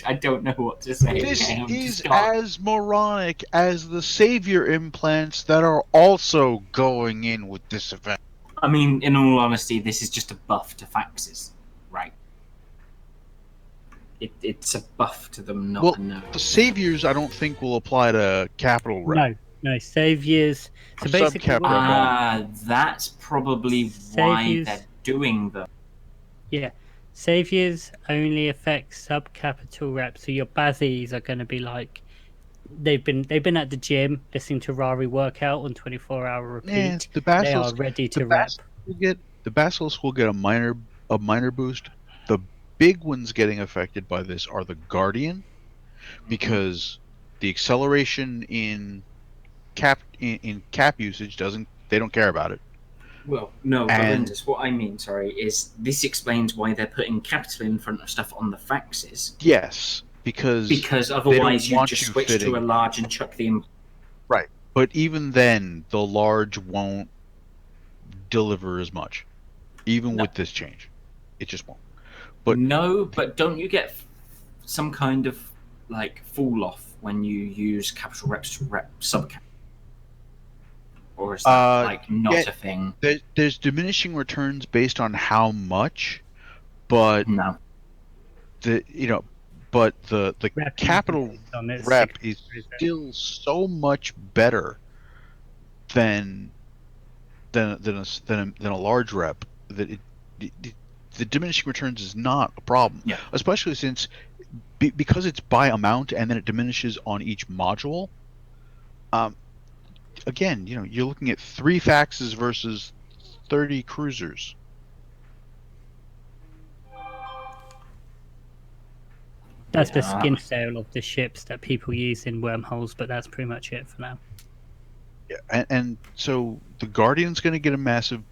I don't know what to say.
This
Okay, I'm
is
just not-
as moronic as the savior implants that are also going in with this event.
I mean, in all honesty, this is just a buff to faxes, right? It's a buff to them, not
Well,
a nerf.
the saviors I don't think will apply to capital rep.
No, saviors. So
Or
basically,
subcap
what-
rep.
Ah, that's probably why
Saviors-
they're doing them.
saviors only affect subcapital reps. So your bazzies are going to be like they've been at the gym listening to Rari workout on 24-hour repeat.
Yeah, the
They are
basilisk
ready to rep.
the basilisk will get a minor boost. The big ones getting affected by this are the guardian, because the acceleration in cap usage they don't care about it.
Well, no,
And-
horrendous. What I mean, sorry, is this explains why they're putting capital in front of stuff on the faxes.
Yes, because
Otherwise you
want
just
you
switch
fitting.
to a large and chuck the
but even then the large won't deliver as much, even
No.
with this change. It just won't. But-
no, but don't you get some kind of
fall off when you use capital reps to rep subcap? Or is that not a thing?
There's diminishing returns based on how much, but
No.
the
Rep
capital
increase on its
rep
signature,
is
is it?
still so much better than a large rep that the diminishing returns is not a problem.
Yeah.
Especially since because it's by amount and then it diminishes on each module. Again, you're looking at 3 faxes versus 30 cruisers.
That's the
Yeah.
skin sale of the ships that people use in wormholes, but that's pretty much it for now.
Yeah, and so the Guardian's going to get a massive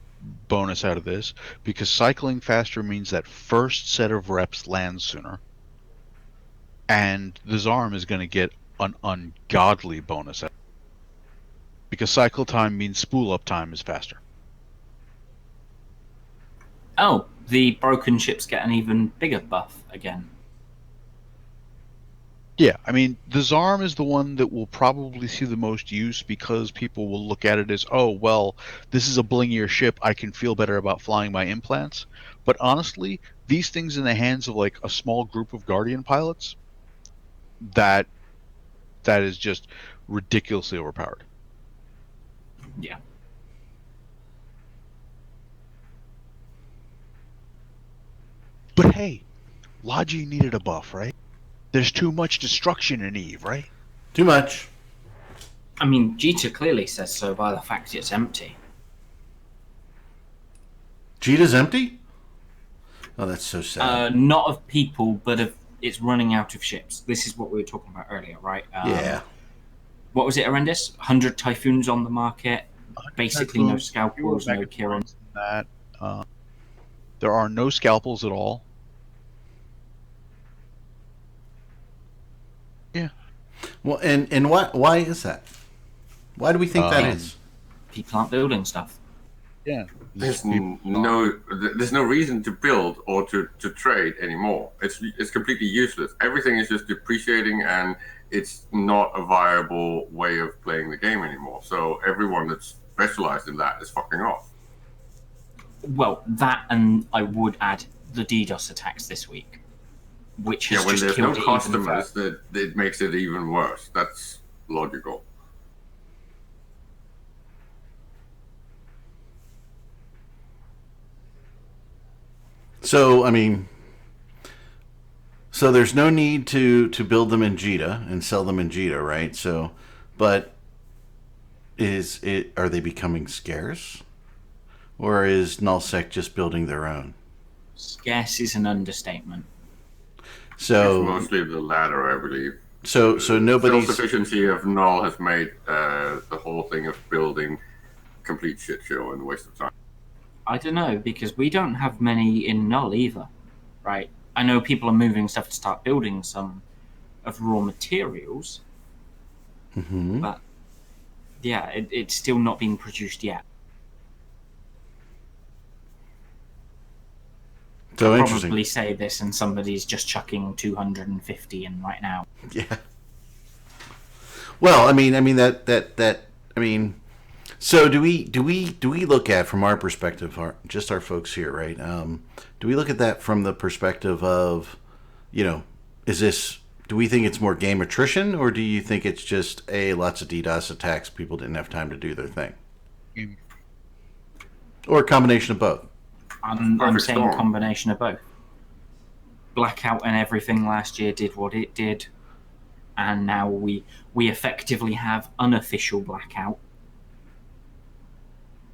bonus out of this because cycling faster means that first set of reps lands sooner. And the Zarm is going to get an ungodly bonus out of it because cycle time means spool up time is faster.
Oh, the broken ships get an even bigger buff again.
Yeah, I mean, the Zarm is the one that will probably see the most use because people will look at it as, oh, well, this is a blingier ship. I can feel better about flying my implants. But honestly, these things in the hands of like a small group of Guardian pilots, that is just ridiculously overpowered.
Yeah.
But hey, Logi needed a buff, right? There's too much destruction in Eve, right?
Too much.
I mean, Jita clearly says so by the fact it's empty.
Jita's empty? Oh, that's so sad.
Not of people, but it's running out of ships. This is what we were talking about earlier, right?
Yeah.
What was it, Horrendous? 100 Typhoons on the market. Basically no
Typhoons,
scalpels, no Kirin.
That there are no scalpels at all. Yeah.
Well, and why is that? Why do we think that is?
People aren't building stuff.
Yeah.
There's no reason to build or to trade anymore. It's completely useless. Everything is just depreciating, and it's not a viable way of playing the game anymore. So everyone that's specialized in that is fucking off.
Well, that, and I would add the DDoS attacks this week, which has
when
just
there's no
killed it even
customers,
further.
that it makes it even worse. That's logical.
So, I mean, so there's no need to build them in Jita and sell them in Jita, right? So, but are they becoming scarce? Or is Nullsec just building their own?
Scarce is an understatement.
So
It's mostly the latter, I believe.
So nobody's
Self-sufficiency of Null has made the whole thing of building complete shit show and a waste of time.
I don't know, because we don't have many in Null either, right? I know people are moving stuff to start building some of raw materials, but yeah, it's still not being produced yet.
so
I'll
interesting.
probably say this and somebody's just chucking 250 in right now.
Yeah. Well, I mean that. I mean, so do we look at, from our perspective, just our folks here, right? Do we look at that from the perspective of, do we think it's more game attrition, or do you think it's just lots of DDoS attacks? People didn't have time to do their thing, or a combination of both.
I'm
Perfect
saying
storm.
a combination of both. Blackout and everything last year did what it did, and now we effectively have unofficial blackout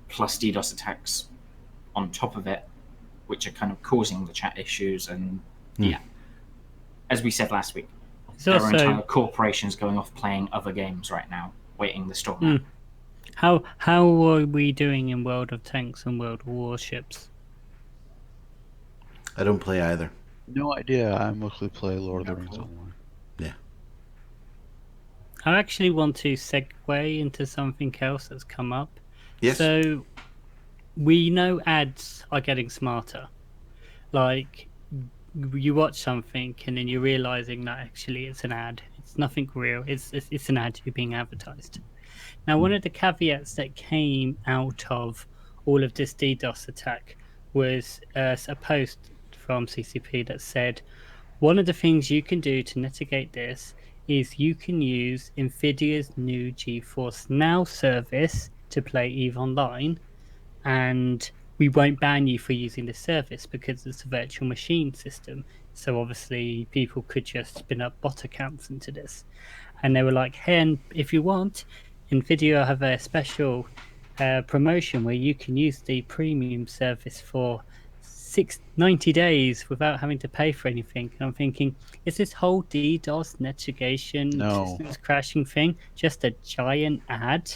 plus DDoS attacks on top of it, which are kind of causing the chat issues. And yeah, as we said last week, there are entire corporations going off playing other games right now, waiting the storm out.
How are we doing in World of Tanks and World of Warships?
I don't play either.
No idea. I mostly play Lord of the Rings Online.
Yeah.
I actually want to segue into something else that's come up.
Yes.
So, we know ads are getting smarter. Like, you watch something and then you're realizing that actually it's an ad. It's nothing real. It's an ad being advertised. Now, one of the caveats that came out of all of this DDoS attack was a post from CCP that said one of the things you can do to mitigate this is you can use NVIDIA's new GeForce Now service to play EVE Online, and we won't ban you for using the service because it's a virtual machine system. So obviously people could just spin up bot accounts into this. And they were like, hey, and if you want, NVIDIA have a special promotion where you can use the premium service for 90 days without having to pay for anything. And I'm thinking, is this whole DDoS mitigation systems crashing thing just a giant ad?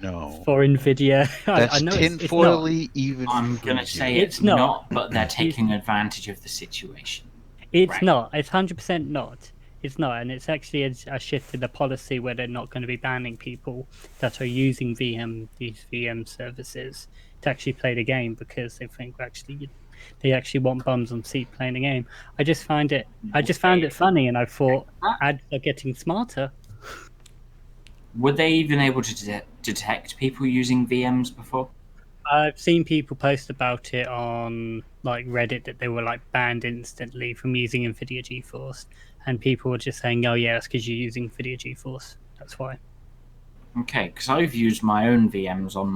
No.
For NVIDIA.
That's
I know
tinfoily even.
I'm going to say
It's
it's
not.
not, but they're taking advantage of the situation.
It's
Right.
not. It's 100% not. It's not. And it's actually a shift in the policy where they're not going to be banning people that are using these VM services to actually play the game because they think they actually want bums on seat playing the game. I just found it funny, and I thought ads are getting smarter.
Were they even able to detect people using VMs before?
I've seen people post about it on like Reddit that they were like banned instantly from using NVIDIA GeForce, and people were just saying, "Oh yeah, it's because you're using NVIDIA GeForce. That's why."
Okay, because I've used my own VMs on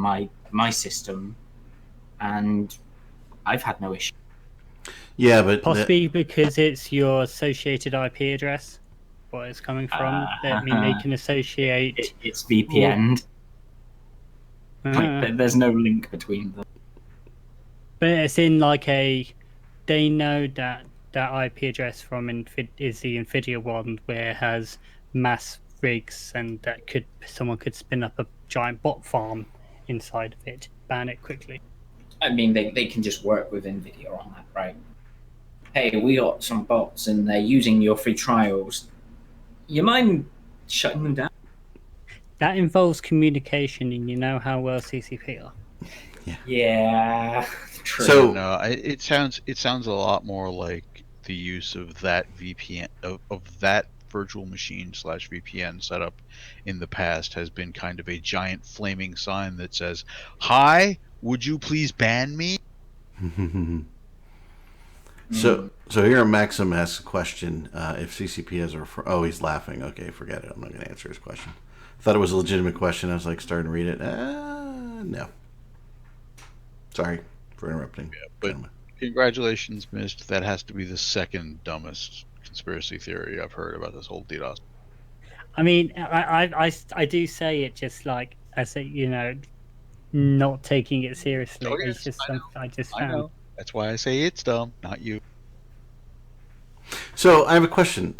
my system, and I've had no issue.
Yeah, but
Possibly because it's your associated IP address, where it's coming from. I mean, they can associate.
It's VPN. Like, there's no link between them.
But it's in like they know that IP address from is the NVIDIA one where it has mass rigs, and that someone could spin up a giant bot farm inside of it, ban it quickly.
I mean, they can just work with NVIDIA on that, right? Hey, we got some bots and they're using your free trials. You mind shutting them down?
That involves communication, and you know how well CCP are.
Yeah, true.
So-
No, it sounds a lot more like the use of that VPN of that virtual machine / VPN setup in the past has been kind of a giant flaming sign that says, "Hi, would you please ban me?"
So here Maxim asks a question. If CCP has oh, he's laughing. Okay, forget it. I'm not going to answer his question. I thought it was a legitimate question. I was like starting to read it. No. Sorry for interrupting.
Yeah, but congratulations, Mist. That has to be the second dumbest conspiracy theory I've heard about this whole DDoS.
I mean, I do say it just like I say, not taking it seriously.
Oh, yes,
it's just
I know.
something I just
I
found.
know. That's why I say it's dumb, not you.
So I have a question.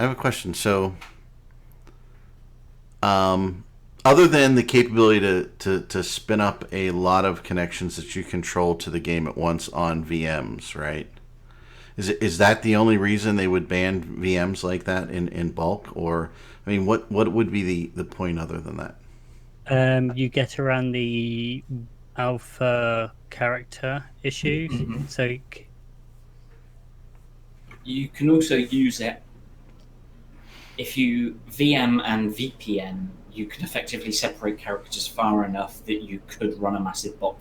So, other than the capability to spin up a lot of connections that you control to the game at once on VMs, right? Is that the only reason they would ban VMs like that in bulk? Or, I mean, what would be the point other than that?
You get around the alpha character issues. So
You can also use it if you VM and VPN. You can effectively separate characters far enough that you could run a massive bot.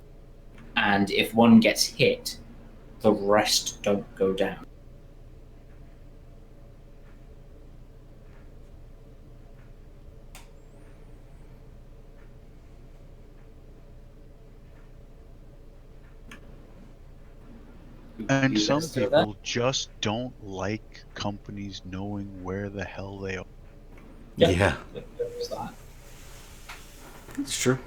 And if one gets hit, the rest don't go down.
And
You
some
guys do that?
people just don't like companies knowing where the hell they are.
Yeah,
There's that.
it's true.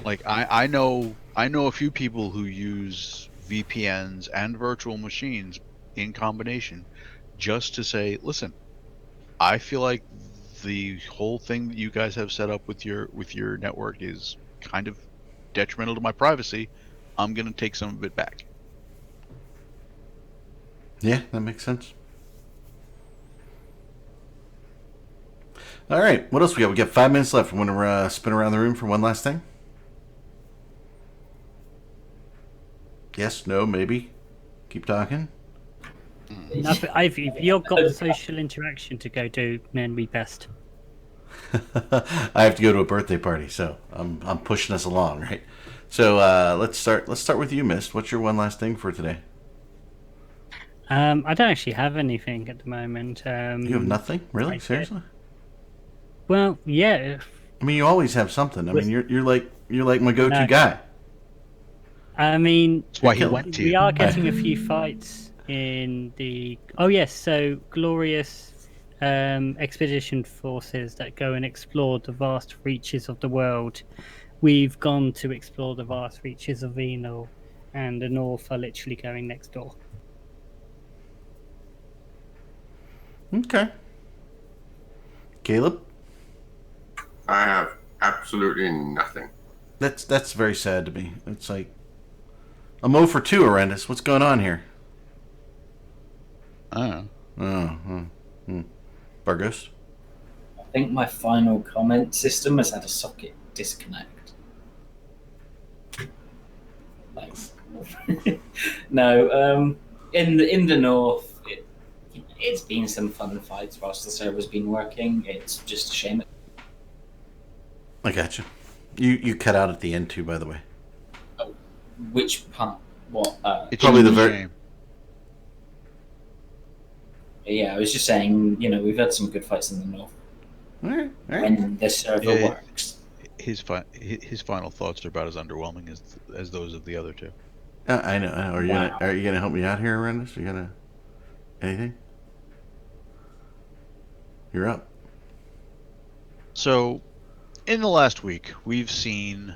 Like I know a few people who use VPNs and virtual machines in combination just to say, listen, I feel like the whole thing that you guys have set up with your network is kind of detrimental to my privacy. I'm going to take some of it back.
Yeah, that makes sense. All right, what else we got? We got 5 minutes left. We want to spin around the room for one last thing. Yes, no, maybe. Keep talking.
No, but if you've got the social interaction to go do, then we best.
I have to go to a birthday party, so I'm pushing us along, right? So let's start with you, Mist. What's your one last thing for today?
I don't actually have anything at the moment.
You have nothing, really? Seriously?
Well, yeah.
I mean, you always have something. I mean, you're like my go-to guy.
I mean,
That's why he went to
we
you.
are getting a few fights in the. Oh yes, so glorious expedition forces that go and explore the vast reaches of the world. We've gone to explore the vast reaches of Enel, and the North are literally going next door.
Okay. Caleb?
I have absolutely nothing.
That's very sad to me. It's like I'm 0 for 2, Horrendous. What's going on here?
I don't know.
Bargos?
I think my final comment system has had a socket disconnect. Like, no, in the north, it's been some fun fights whilst the server's been working. It's just a shame.
I gotcha. You cut out at the end too, by the way.
Which part? What?
It's
Probably
a
the very-
shame.
Yeah, I was just saying. We've had some good fights in the north
All right.
when the server
Yeah.
works.
His final thoughts are about as underwhelming as those of the other two.
I know. Are you
Wow.
gonna help me out here, Horrendous? You gonna anything? You're up.
So, in the last week, we've seen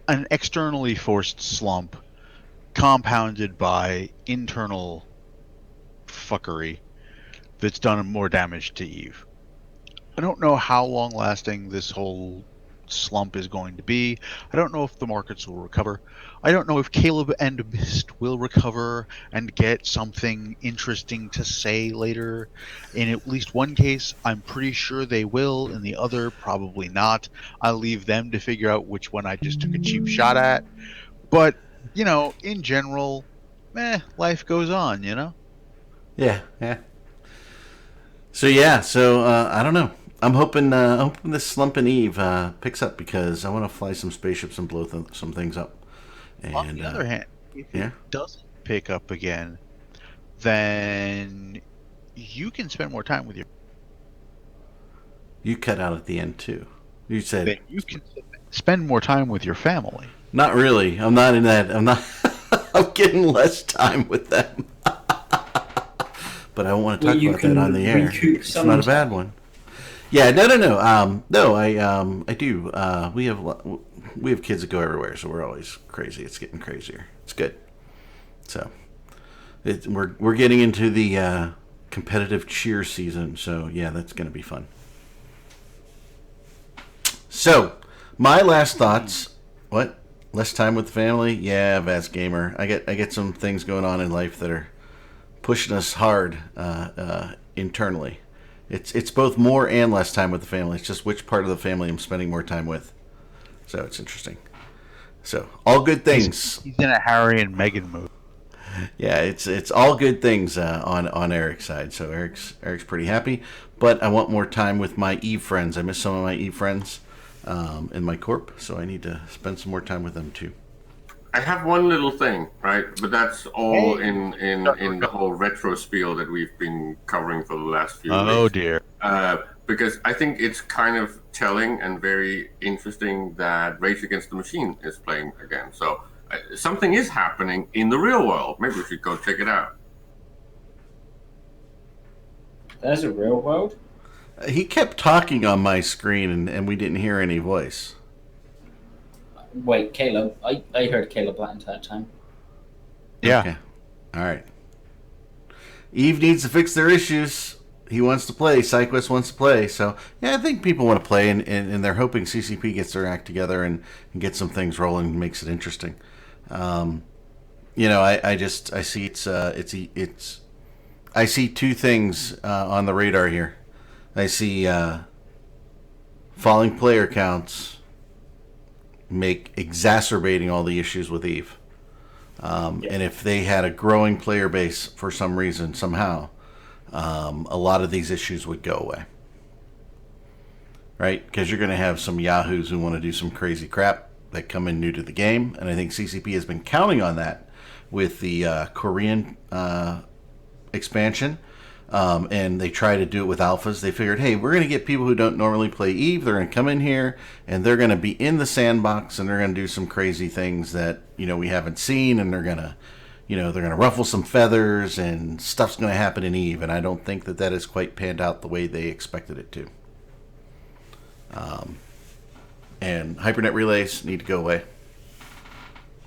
an externally forced slump compounded by internal fuckery that's done more damage to Eve. I don't know how long lasting this whole slump is going to be. I don't know if the markets will recover. I don't know if Caleb and Mist will recover and get something interesting to say later. In at least one case, I'm pretty sure they will. In the other, probably not. I'll leave them to figure out which one I just took a cheap shot at. But, in general, life goes on,
Yeah. So I don't know. I'm hoping this slump in Eve picks up because I want to fly some spaceships and blow some things up. And,
On the other hand, if
yeah.
it doesn't pick up again, then you can spend more time with your.
You cut out at the end too. You said
Then you can spend more time with your family.
not really. I'm not in that. I'm not. I'm getting less time with them. But I don't want to talk about that on the air. It's not a bad one. Yeah, no. No, I do. We have kids that go everywhere, so we're always crazy. It's getting crazier. It's good. So, we're getting into the competitive cheer season. So yeah, that's going to be fun. So, my last thoughts. What? Less time with the family? Yeah, Vast Gamer. I get some things going on in life that are pushing us hard internally. It's both more and less time with the family. It's just which part of the family I'm spending more time with. So it's interesting. So all good things.
He's in a Harry and Meghan mood.
Yeah, it's all good things on Eric's side. So Eric's pretty happy. But I want more time with my Eve friends. I miss some of my Eve friends in my corp. So I need to spend some more time with them too.
I have one little thing, right? But that's all in the whole retro spiel that we've been covering for the last few weeks.
Oh dear.
Because I think it's kind of telling and very interesting that Rage Against the Machine is playing again. So something is happening in the real world. Maybe we should go check it out.
There's a real world?
He kept talking on my screen and we didn't hear any voice.
Wait, Caleb. I heard Caleb that entire time.
Yeah.
Okay. All right. Eve needs to fix their issues. He wants to play. SideQuest wants to play. So, yeah, I think people want to play, and they're hoping CCP gets their act together and gets some things rolling and makes it interesting. I see I see two things on the radar here. I see falling player counts exacerbating all the issues with Eve. And if they had a growing player base for some reason, somehow, a lot of these issues would go away. Right? Because you're going to have some yahoos who want to do some crazy crap that come in new to the game. And I think CCP has been counting on that with the Korean expansion. And they try to do it with alphas. They figured, hey, we're going to get people who don't normally play EVE. They're going to come in here, and they're going to be in the sandbox, and they're going to do some crazy things that, we haven't seen, and they're going to, they're going to ruffle some feathers, and stuff's going to happen in EVE. And I don't think that has quite panned out the way they expected it to. And Hypernet relays need to go away.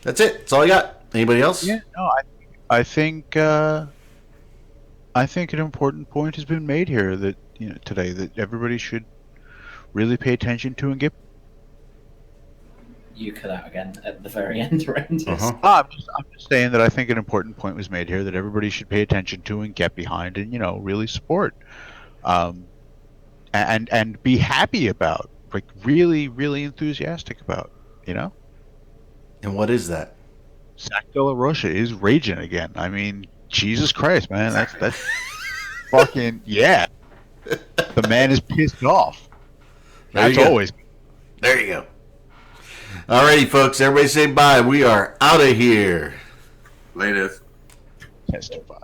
That's it. That's all I got. Anybody else?
Yeah, no, I think an important point has been made here that today that everybody should really pay attention to and get.
You cut out again at the very end, Rangers.
I'm just saying that I think an important point was made here that everybody should pay attention to and get behind and really support, and be happy about, like really really enthusiastic about,
And what is that?
Zach De La Rocha is raging again. I mean, Jesus Christ, man, that's fucking yeah. The man is pissed off. That's always.
There you go. Alrighty, folks. Everybody say bye. We are out of here.
Latest.
Testify.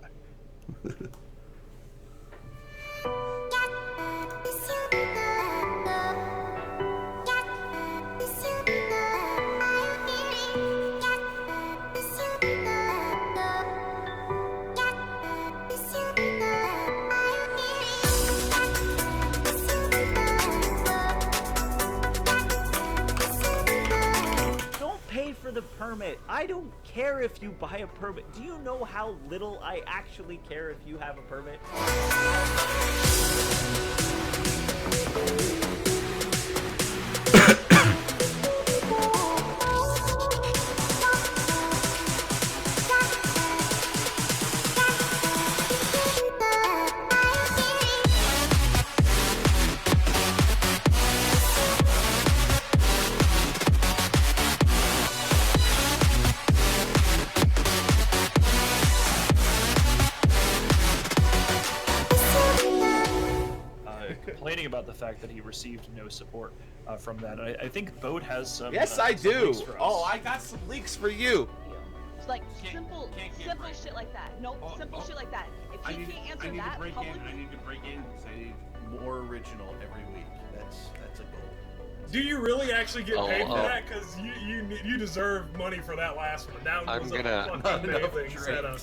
The permit. I don't care if you buy a permit. Do you know how little I actually care if you have a permit?
About the fact that he received no support from that. I think Bode has some.
Yes, I
some
do.
leaks for us.
Oh, I got some leaks for you.
It's like simple shit like that. Simple shit like that. If he can't answer that,
I need to break in because I need more original every week. That's a goal.
Do you really actually get paid for that? Because you deserve money for that last one. That was a fucking amazing setup.